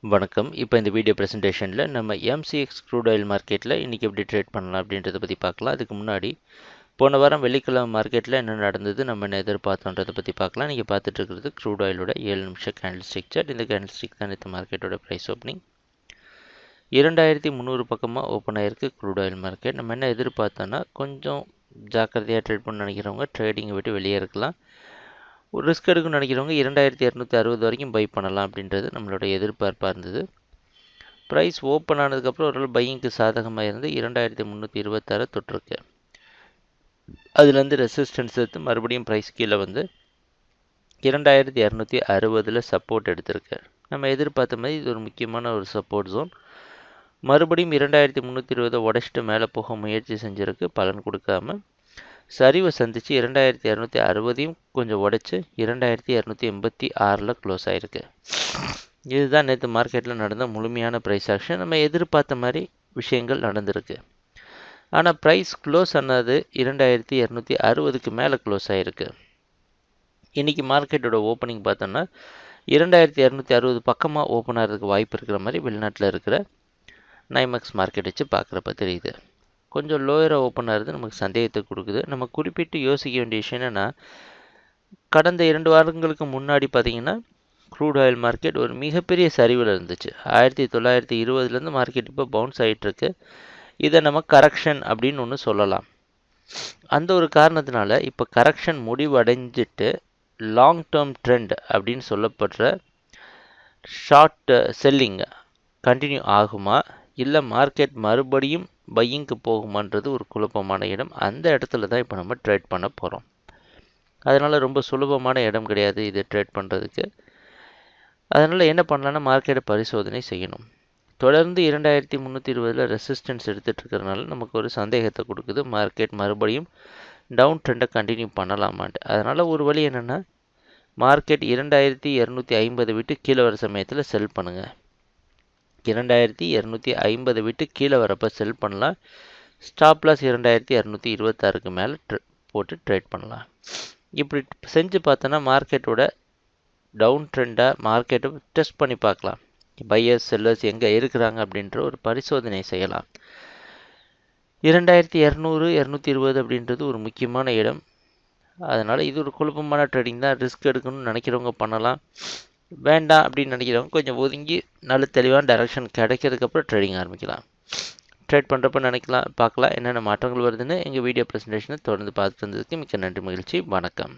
வணக்கம். இப்போ இந்த வீடியோ ப்ரெசன்டேஷனில் நம்ம எம்சிஎக்ஸ் க்ரூட் ஆயில் மார்க்கெட்டில் இன்றைக்கி எப்படி ட்ரேட் பண்ணலாம் அப்படின்றத பற்றி பார்க்கலாம். அதுக்கு முன்னாடி போன வாரம் வெள்ளிக்கிழமை மார்க்கெட்டில் என்ன நடந்தது, நம்ம என்ன எதிர்பார்த்தோன்றதை பற்றி பார்க்கலாம். நீங்கள் பார்த்துட்டு இருக்கிறது க்ரூட் ஆயிலோட 7 நிமிஷம் கேண்டில் ஸ்டிக் சார்ட். இந்த கேண்டில் ஸ்டிக் தான் இந்த மார்க்கெட்டோட ப்ரைஸ் ஓப்பனிங் 2300 பக்கமாக ஓப்பன் ஆகிருக்கு க்ரூட் ஆயில் மார்க்கெட். நம்ம என்ன எதிர்பார்த்தோன்னா கொஞ்சம் ஜாக்கிரதையாக ட்ரேட் பண்ண நினைக்கிறவங்க ட்ரேடிங்கை விட்டு வெளியே இருக்கலாம். ஒரு ரிஸ்க் எடுக்கணும்னு நினைக்கிறவங்க 2260 வரைக்கும் பை பண்ணலாம் அப்படின்றது நம்மளோட எதிர்பார்ப்பாக இருந்தது. ப்ரைஸ் ஓப்பன் ஆனதுக்கப்புறம் ஒரு பையிங்க்கு சாதகமாக இருந்து 2326 தொட்டிருக்கு. அதுலேருந்து ரெசிஸ்டன்ஸ் எடுத்து மறுபடியும் ப்ரைஸ் கீழே வந்து 2260 சப்போர்ட் எடுத்திருக்கு. நம்ம எதிர்பார்த்த மாதிரி இது ஒரு முக்கியமான ஒரு சப்போர்ட் ஜோன். மறுபடியும் 2320 உடைச்சிட்டு மேலே போக முயற்சி செஞ்சுருக்கு, பலன் கொடுக்காம சரிவை சந்தித்து 2260 கொஞ்சம் உடைச்சி 2286 க்ளோஸ் ஆகிருக்கு. இதுதான் நேற்று மார்க்கெட்டில் நடந்த முழுமையான ப்ரைஸ் ஆக்ஷன். நம்ம எதிர்பார்த்த மாதிரி விஷயங்கள் நடந்திருக்கு. ஆனால் ப்ரைஸ் க்ளோஸ் ஆனது 2260 மேலே க்ளோஸ் ஆகிருக்கு. இன்றைக்கி மார்க்கெட்டோட ஓப்பனிங் பார்த்தோன்னா 2260 பக்கமாக ஓப்பன் ஆகிறதுக்கு வாய்ப்பு இருக்கிற மாதிரி வெளிநாட்டில் இருக்கிற நைமேக்ஸ் மார்க்கெட் வச்சு பார்க்குறப்ப தெரியுது. கொஞ்சம் லோயராக ஓப்பன் ஆகிறது நமக்கு சந்தேகத்தை கொடுக்குது. நம்ம குறிப்பிட்டு யோசிக்க வேண்டிய விஷயம் என்னென்னா, கடந்த 2 வாரங்களுக்கு முன்னாடி பார்த்திங்கன்னா க்ரூட் ஆயில் மார்க்கெட் ஒரு மிகப்பெரிய சரிவில் இருந்துச்சு. 1920 மார்க்கெட் இப்போ பவுன்ஸ் ஆகிட்டுருக்கு. இதை நம்ம கரெக்ஷன் அப்படின்னு ஒன்று சொல்லலாம். அந்த ஒரு காரணத்தினால இப்போ கரெக்ஷன் முடிவடைஞ்சிட்டு லாங் டேர்ம் ட்ரெண்ட் அப்படின்னு சொல்லப்படுற ஷார்ட் செல்லிங் கண்டினியூ ஆகுமா, இல்லை மார்க்கெட் மறுபடியும் பையிங்க்கு போகுமான்றது ஒரு குழப்பமான இடம். அந்த இடத்துல தான் இப்போ நம்ம ட்ரேட் பண்ண போகிறோம். அதனால் ரொம்ப சுலபமான இடம் கிடையாது இது ட்ரேட் பண்ணுறதுக்கு. அதனால் என்ன பண்ணலான்னா மார்க்கெட்டை பரிசோதனை செய்யணும். தொடர்ந்து 2320 ரெசிஸ்டன்ஸ் எடுத்துகிட்டு இருக்கிறதுனால நமக்கு ஒரு சந்தேகத்தை கொடுக்குது, மார்க்கெட் மறுபடியும் டவுன் ட்ரெண்டை கண்டினியூ பண்ணலாமான்ட்டு. அதனால் ஒரு வழி என்னென்னா, மார்க்கெட் 2250 விட்டு கீழே வர சமயத்தில் செல் பண்ணுங்கள். 2250 விட்டு கீழே வரப்போ செல் பண்ணலாம். ஸ்டாப் லாஸ் 2226 மேலே போட்டு ட்ரேட் பண்ணலாம். இப்படி செஞ்சு பார்த்தோன்னா மார்க்கெட்டோட டவுன் ட்ரெண்டாக மார்க்கெட்டை டெஸ்ட் பண்ணி பார்க்கலாம். பையர்ஸ் செல்லர்ஸ் எங்கே இருக்கிறாங்க அப்படின்ற ஒரு பரிசோதனை செய்யலாம். 2200 220 அப்படின்றது ஒரு முக்கியமான இடம். அதனால் இது ஒரு குழப்பமான ட்ரேடிங் தான். ரிஸ்க் எடுக்கணும்னு நினைக்கிறவங்க பண்ணலாம், வேண்டாம் அப்படின்னு நினைக்கிறவங்க கொஞ்சம் ஒதுங்கி நல்ல தெளிவான டைரக்ஷன் கிடைக்கிறதுக்கப்புறம் ட்ரேடிங் ஆரம்பிக்கலாம். ட்ரேட் பண்ணுறப்ப பார்க்கலாம் என்னென்ன மாற்றங்கள் வருதுன்னு. எங்கள் வீடியோ ப்ரெசன்டேஷனை தொடர்ந்து பார்த்துட்டு வந்ததுக்கு மிக்க நன்றி, மகிழ்ச்சி, வணக்கம்.